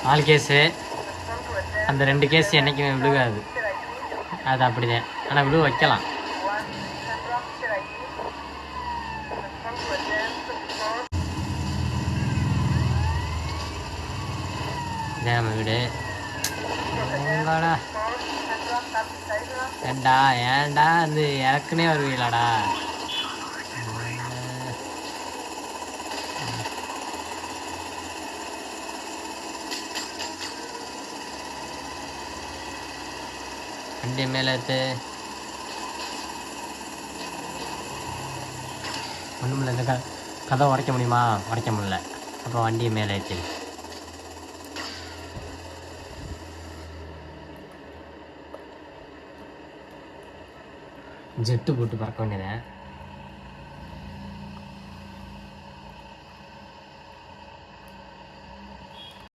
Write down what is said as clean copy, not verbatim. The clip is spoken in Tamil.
4 கேஸு, அந்த 2 கேஸ் என்றைக்குமே விழுகாது. அது அப்படிதான். ஆனால் விழுவ வைக்கலாம். இதான் நம்ம வீடு. ஏண்டா ஏன்டா வந்து இறக்குனே வருவீங்களாடா? வண்டி மேலே எடுத்து ஒன்றும் இல்லை. இந்த கதை உடைக்க முடியுமா? உடைக்க முடியல. அப்போ வண்டியை மேலே ஏற்றி ஜெட்டு போட்டு பறக்க வேண்டியது.